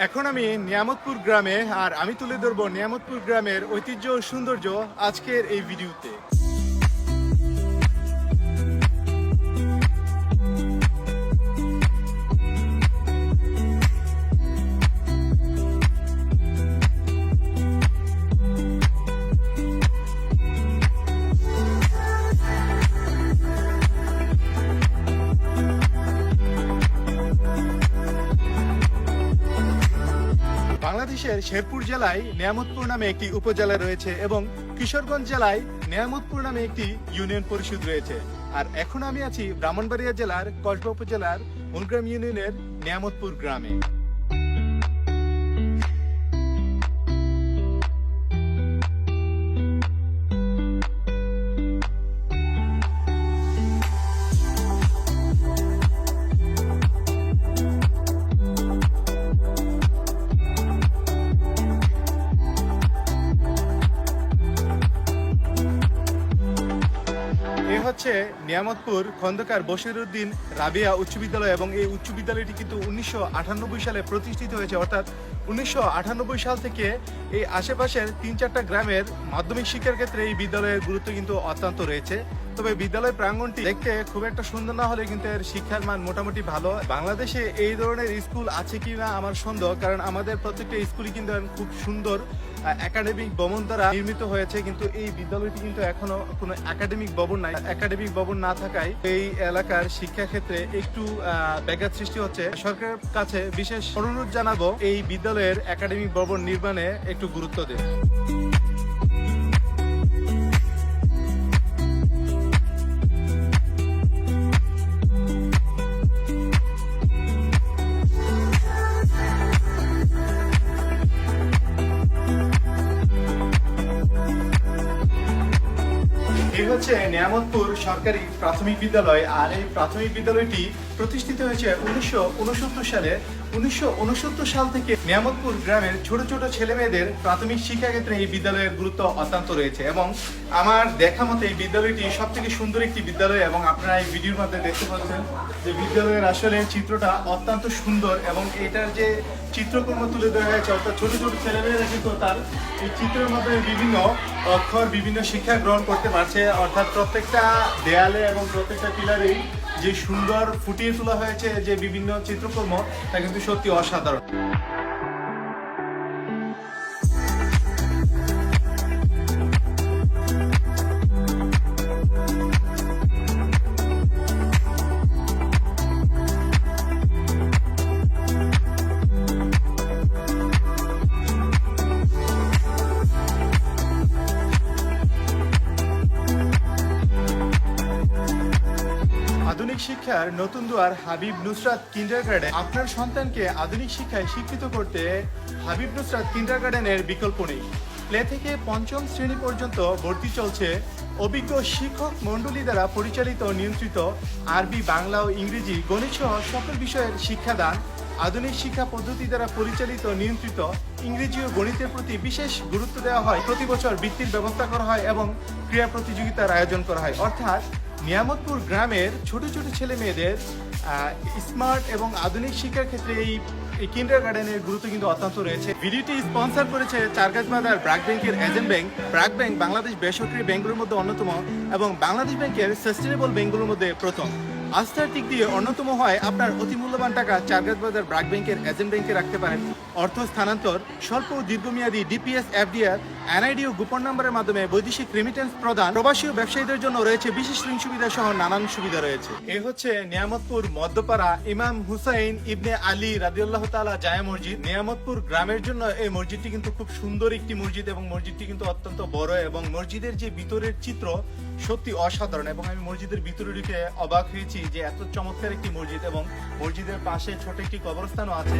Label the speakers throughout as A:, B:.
A: এখন আমি নিয়ামতপুর গ্রামে, আর আমি তুলে ধরবো নিয়ামতপুর গ্রামের ঐতিহ্য ও সৌন্দর্য আজকের এই ভিডিওতে। বাংলাদেশের শেরপুর জেলায় নিয়ামতপুর নামে একটি উপজেলা রয়েছে এবং কিশোরগঞ্জ জেলায় নিয়ামতপুর নামে একটি ইউনিয়ন পরিষদ রয়েছে। আর এখন আমি আছি ব্রাহ্মণবাড়িয়া জেলার কসবা উপজেলার মূলগ্রাম ইউনিয়নের নিয়ামতপুর গ্রামে। হচ্ছে নিয়ামতপুর খন্দকার বশিরউদ্দিন রাবিয়া উচ্চ বিদ্যালয় এবং এই উচ্চ বিদ্যালয়টি কিন্তু 1998 সালে প্রতিষ্ঠিত হয়েছে। অর্থাৎ 1998 সাল থেকে এই আশেপাশের 3-4টা গ্রামের মাধ্যমিক শিক্ষার ক্ষেত্রে এই বিদ্যালয়ের গুরুত্ব কিন্তু অত্যন্ত রয়েছে। তবে বিদ্যালয় প্রাঙ্গণটি দেখতে খুব একটা সুন্দর না হলে কিন্তু এর শিক্ষার মান মোটামুটি ভালো। বাংলাদেশে এই ধরনের স্কুল আছে কিনা আমার সন্দেহ, কারণ আমাদের প্রত্যেকটা স্কুলই কিন্তু খুব সুন্দর একাডেমিক ভবন দ্বারা নির্মিত হয়েছে, কিন্তু এই বিদ্যালয়টি কিন্তু এখনো কোনো একাডেমিক ভবন নাই। একাডেমিক ভবন না থাকায় এই এলাকার শিক্ষা ক্ষেত্রে একটু ব্যাঘাত সৃষ্টি হচ্ছে। সরকারের কাছে বিশেষ অনুরোধ জানাবো এই বিদ্যালয়ের একাডেমিক ভবন নির্মাণে একটু গুরুত্ব দেন। এই হচ্ছে নিয়ামতপুর সরকারি প্রাথমিক বিদ্যালয়, আর এই প্রাথমিক বিদ্যালয়টি প্রতিষ্ঠিত হয়েছে 1969 সালে। 1969 সাল থেকে নিয়ামতপুর গ্রামের ছোট ছোট ছেলে মেয়েদের প্রাথমিক শিক্ষা ক্ষেত্রে এই বিদ্যালয়ের গুরুত্ব অত্যন্ত রয়েছে এবং আমার দেখা মতে এই বিদ্যালয়টি সব থেকে সুন্দর একটি বিদ্যালয় এবং আপনারা এই ভিডিওর মধ্যে দেখতে পাচ্ছেন যে বিদ্যালয়ের আসলে চিত্রটা অত্যন্ত সুন্দর এবং এটার যে চিত্রকর্ম তুলে ধরা হয়েছে, অর্থাৎ ছোট ছোট ছেলেমেয়েরা কিন্তু তার এই চিত্রের মাধ্যমে বিভিন্ন অক্ষর বিভিন্ন শিক্ষা গ্রহণ করতে পারছে। অর্থাৎ প্রত্যেকটা দেয়ালে এবং প্রত্যেকটা পিলারেই যে সুন্দর ফুটিয়ে তোলা হয়েছে যে বিভিন্ন চিত্রকর্ম, তা কিন্তু সত্যি অসাধারণ। আধুনিক শিক্ষার নতুন দুয়ার হাবিব নুসরাত কিন্ডারগার্টেন। আপনার সন্তানকে আধুনিক শিক্ষায় শিক্ষিত করতে হাবিব নুসরাত কিন্ডারগার্টেনের বিকল্প নেই। প্লে থেকে পঞ্চম শ্রেণী পর্যন্ত ভর্তি চলছে। অভিজ্ঞ শিক্ষক মণ্ডলী দ্বারা পরিচালিত নিয়ন্ত্রিত আরবি, বাংলা ও ইংরেজি, গণিত সহ সকল বিষয়ের শিক্ষাদান। আধুনিক শিক্ষা পদ্ধতি দ্বারা পরিচালিত নিয়ন্ত্রিত ইংরেজি ও গণিতের প্রতি বিশেষ গুরুত্ব দেওয়া হয়। প্রতি বছর বৃত্তির ব্যবস্থা করা হয় এবং ক্রীড়া প্রতিযোগিতার আয়োজন করা হয়। অর্থাৎ নিয়ামতপুর গ্রামের ছোট ছোট ছেলে মেয়েদের স্মার্ট এবং আধুনিক শিক্ষার ক্ষেত্রে এই কিন্ডারগার্টেনের গুরুত্ব কিন্তু অত্যন্ত রয়েছে। ভিডিওটি স্পন্সর করেছে চারগাছ বাজার ব্র্যাক ব্যাংকের agent bank. BRAC bank Bangladesh বেসরকারি ব্যাংকগুলোর মধ্যে অন্যতম এবং বাংলাদেশ ব্যাংকের সাস্টেনেবল ব্যাংকগুলোর মধ্যে প্রথম। আস্থার দিক দিয়ে অন্যতম হয় আপনার অতি মূল্যবান টাকা চারগাছ বাজার ব্র্যাক ব্যাংকের এজেন্ট ব্যাংকে রাখতে পারেন। অর্থ স্থানান্তর, স্বল্প ও দীর্ঘমেয়াদী ডিপিএস, এফডিআর, এনআইডি ও গোপন নম্বরের মাধ্যমে বৈদেশিক রেমিটেন্স প্রদান, প্রবাসী ও ব্যবসায়ীদের জন্য রয়েছে বিশেষ ঋণ সুবিধা সহ নানান সুবিধা রয়েছে। এই হচ্ছে নিয়ামতপুর মধ্যপাড়া ইমাম হুসাইন ইবনে আলী রাদিয়াল্লাহু তাআলা জামে মসজিদ। নিয়ামতপুর গ্রামের জন্য এই মসজিদটি কিন্তু খুব সুন্দর একটি মসজিদ এবং মসজিদটি কিন্তু অত্যন্ত বড় এবং মসজিদের যে ভিতরের চিত্র সত্যি অসাধারণ এবং আমি মসজিদের ভিতরে ঢুকে অবাক হয়েছি যে এত চমৎকার একটি মসজিদ এবং মসজিদের পাশে ছোট একটি কবরস্থানও আছে।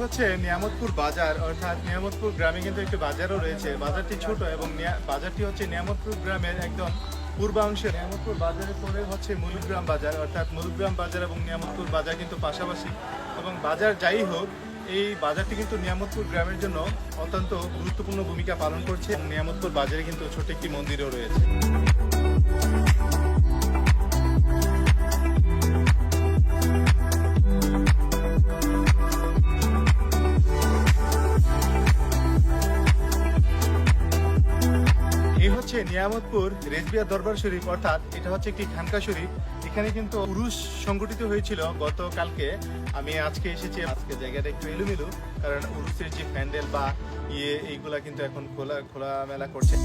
A: হচ্ছে নিয়ামতপুর বাজার, অর্থাৎ নিয়ামতপুর গ্রামে কিন্তু একটি বাজারও রয়েছে। বাজারটি ছোট এবং বাজারটি হচ্ছে নিয়ামতপুর গ্রামের একদম পূর্বাংশে। নিয়ামতপুর বাজারের পরে হচ্ছে মুলুগ্রাম বাজার, অর্থাৎ মুলুগ্রাম বাজার এবং নিয়ামতপুর বাজার কিন্তু পাশাপাশি। এবং বাজার যাই হোক, এই বাজারটি কিন্তু নিয়ামতপুর গ্রামের জন্য অত্যন্ত গুরুত্বপূর্ণ ভূমিকা পালন করছে। এবং নিয়ামতপুর বাজারে কিন্তু ছোট একটি মন্দিরও রয়েছে। এই হচ্ছে নিয়ামতপুর রেজবিয়া দরবার শরীফ, অর্থাৎ এটা হচ্ছে একটি খানকা শরীফ। এখানে কিন্তু উরুস সংগঠিত হয়েছিল গতকালকে। আমি আজকে এসেছি। আজকে জায়গাটা একটু এলোমেলো, কারণ উরুসের যে প্যান্ডেল বা এইগুলা কিন্তু এখন খোলামেলা করছে।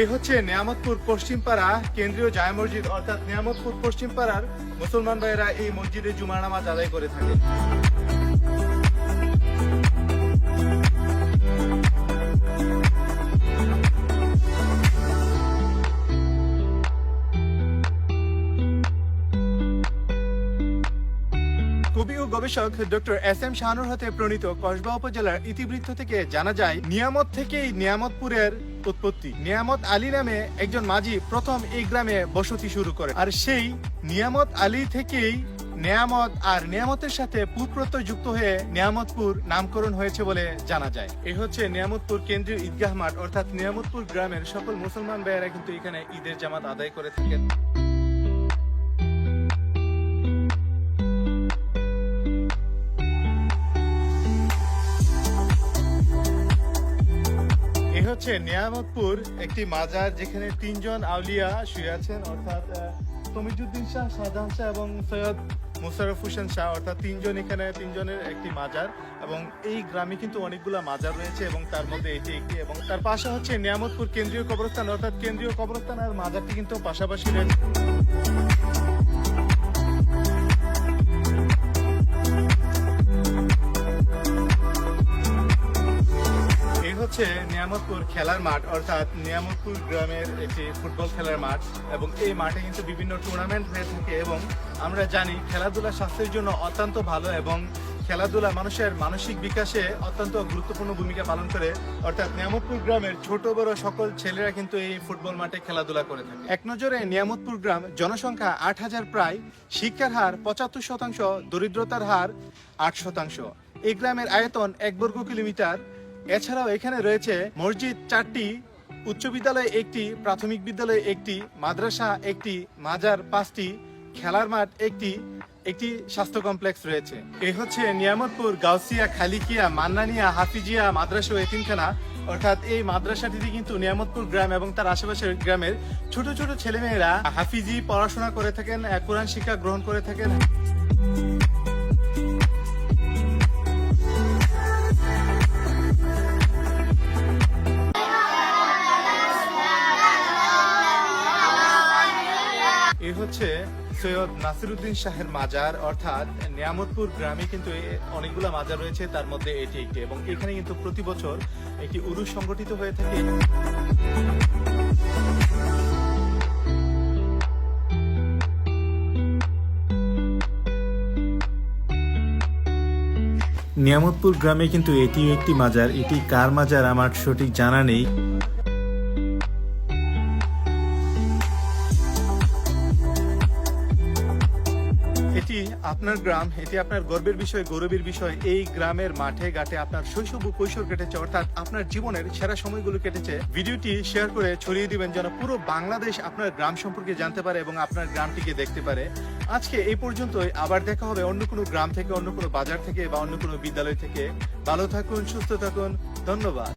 A: এই হচ্ছে নিয়ামতপুর পশ্চিমপাড়া কেন্দ্রীয় জামে মসজিদ, অর্থাৎ নিয়ামতপুর পশ্চিমপাড়ার মুসলমান ভাইয়েরা এই মসজিদে জুমার নামাজ আদায় করে থাকে। কবি ও গবেষক ডক্টর এস.এম. শাহানুর হাতে প্রণীত কসবা উপজেলার ইতিবৃত্ত থেকে জানা যায়, নিয়ামত থেকেই নিয়ামতপুরের উৎপত্তি। নিয়ামত আলী নামে একজন মাঝি প্রথম এই গ্রামে বসতি শুরু করে, আর সেই নিয়ামত আলী থেকেই নিয়ামত আর নিয়ামতের সাথে পুরপ্রত্যয় যুক্ত হয়ে নিয়ামতপুর নামকরণ হয়েছে বলে জানা যায়। এই হচ্ছে নিয়ামতপুর কেন্দ্রীয় ঈদগাহ মাঠ, অর্থাৎ নিয়ামতপুর গ্রামের সকল মুসলমান ভাইয়েরা কিন্তু এখানে ঈদের জামাত আদায় করে থাকেন। হচ্ছে নিয়ামতপুর একটি মাজার, যেখানে তিনজন আউলিয়া শুয়ে আছেন, অর্থাৎ তমিজুদ্দিন শাহ, শাহজাহান শাহ এবং সৈয়দ মোশাররফ হোসেন শাহ, অর্থাৎ তিনজনের একটি মাজার। এবং এই গ্রামে কিন্তু অনেকগুলা মাজার রয়েছে এবং তার মধ্যে এটি একটি। এবং তার পাশে হচ্ছে নিয়ামতপুর কেন্দ্রীয় কবরস্থান, অর্থাৎ কেন্দ্রীয় কবরস্থান আর মাজারটি কিন্তু পাশাপাশি রয়েছে। হচ্ছে নিয়ামতপুর খেলার মাঠ, অর্থাৎ নিয়ামতপুর গ্রামের একটি ফুটবল খেলার মাঠ। এবং এই মাঠে কিন্তু বিভিন্ন টুর্নামেন্ট হয়ে থাকে। এবং আমরা জানি খেলাধুলা স্বাস্থ্যের জন্য অত্যন্ত ভালো, এবং খেলাধুলা মানুষের মানসিক বিকাশে অত্যন্ত গুরুত্বপূর্ণ ভূমিকা পালন করে। অর্থাৎ নিয়ামতপুর গ্রামের ছোট বড় সকল ছেলেরা কিন্তু এই ফুটবল মাঠে খেলাধুলা করে থাকে। এক নজরে নিয়ামতপুর গ্রাম, জনসংখ্যা 8,000 প্রায়, শিক্ষার হার 75%, দরিদ্রতার হার 8%। এই গ্রামের আয়তন 1 বর্গ কিলোমিটার। এছাড়াও এখানে রয়েছে মসজিদ 4টি, উচ্চ বিদ্যালয় 1টি, প্রাথমিক বিদ্যালয় 1টি, মাদ্রাসা 1টি, মাজার 5টি, খেলার মাঠ 1টি, একটি স্বাস্থ্য কমপ্লেক্স রয়েছে। এই হচ্ছে নিয়ামতপুর গাউসিয়া, খালিকিয়া, মান্নানিয়া, হাফিজিয়া মাদ্রাসা ও এতিমখানা, অর্থাৎ এই মাদ্রাসাটিতে কিন্তু নিয়ামতপুর গ্রাম এবং তার আশেপাশের গ্রামের ছোট ছোট ছেলেমেয়েরা হাফিজি পড়াশোনা করে থাকেন, কোরআন শিক্ষা গ্রহণ করে থাকেন। এই হচ্ছে সৈয়দ নাসিরউদ্দিন শাহের মাজার, অর্থাৎ নিয়ামতপুর গ্রামে কিন্তু অনেকগুলো মাজার রয়েছে, তার মধ্যে এটি একটি। এবং এখানে কিন্তু প্রতি বছর একটি উরুস সংগঠিত হয়ে থাকে। নিয়ামতপুর গ্রামে কিন্তু এটি একটি মাজার। এটি কার মাজার আমার সঠিক জানা নেই। এটি আপনার গ্রাম, এটি আপনার গর্বের বিষয়, গৌরবের বিষয়। এই গ্রামের মাঠে ঘাটে আপনার শৈশব ও কৈশোর কেটেছে, অর্থাৎ আপনার জীবনের সেরা সময়গুলো কেটেছে। ভিডিওটি শেয়ার করে ছড়িয়ে দিবেন যেন পুরো বাংলাদেশ আপনার গ্রাম সম্পর্কে জানতে পারে এবং আপনার গ্রামটিকে দেখতে পারে। আজকে এই পর্যন্তই। আবার দেখা হবে অন্য কোনো গ্রাম থেকে, অন্য কোনো বাজার থেকে বা অন্য কোনো বিদ্যালয় থেকে। ভালো থাকুন, সুস্থ থাকুন, ধন্যবাদ।